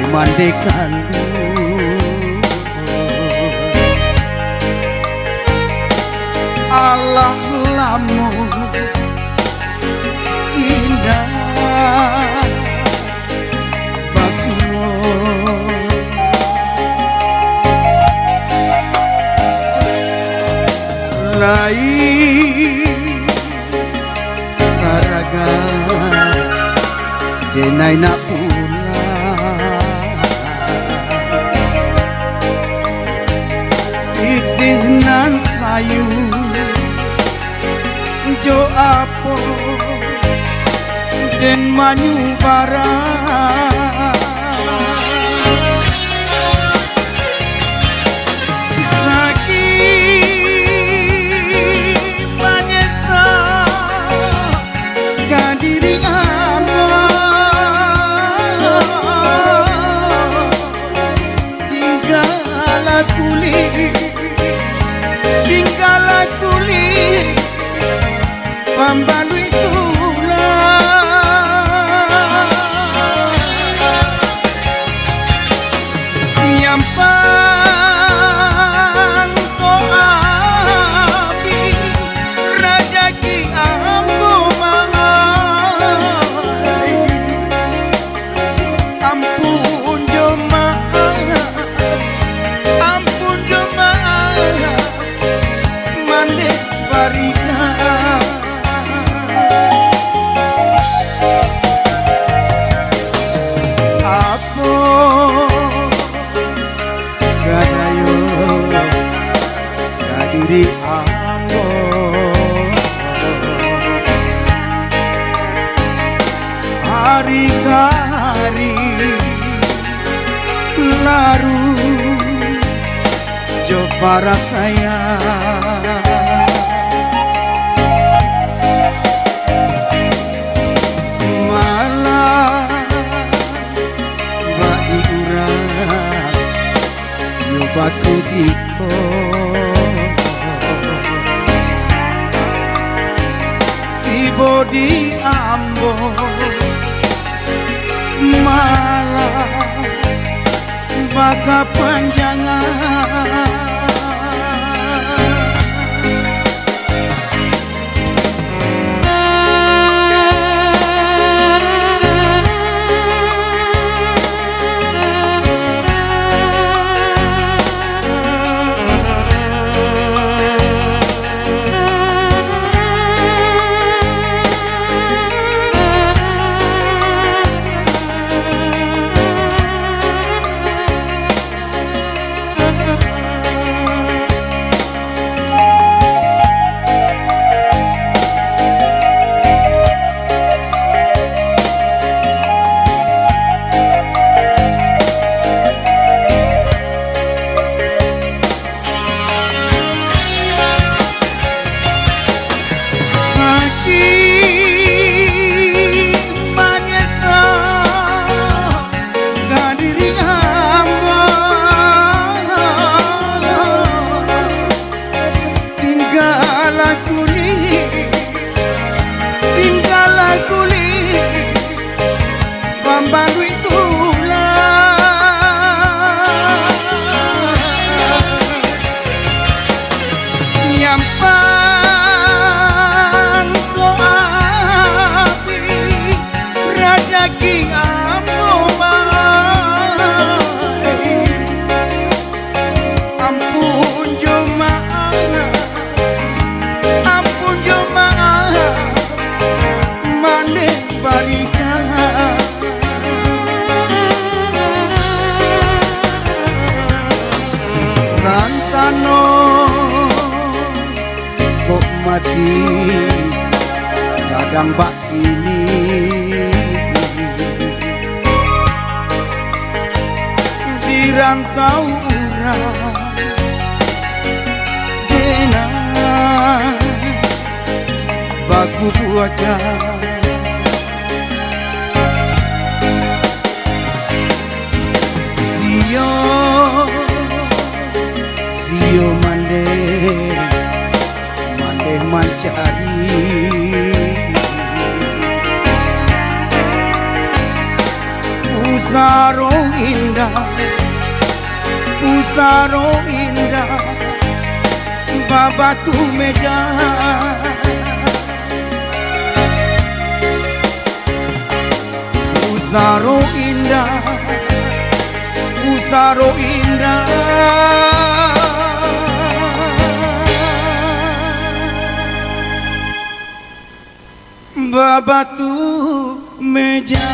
mandekan Allah lamun indah basuh lain taraga denai nak pulang itihnan sayu jo apo den manyu barang sakit menyesa kadiri amor tinggal kulit pambalui tulang nyampang ko api rajaki ambo mahal ampun jemaah mande barika diri ambo hari-hari laru jo para saya malah bai urang yo batu diko di ambo malah baka panjangan pambalui tulang nyampang ko api rajaki ambo mai ampun jemaah mane barika santano kok mati sadang bak ini dirantau urang dena baku buatan sio mande mancari Pusaro indah, pusaro indah, babatu meja. Pusaro indah, pusaro indah, babatu meja.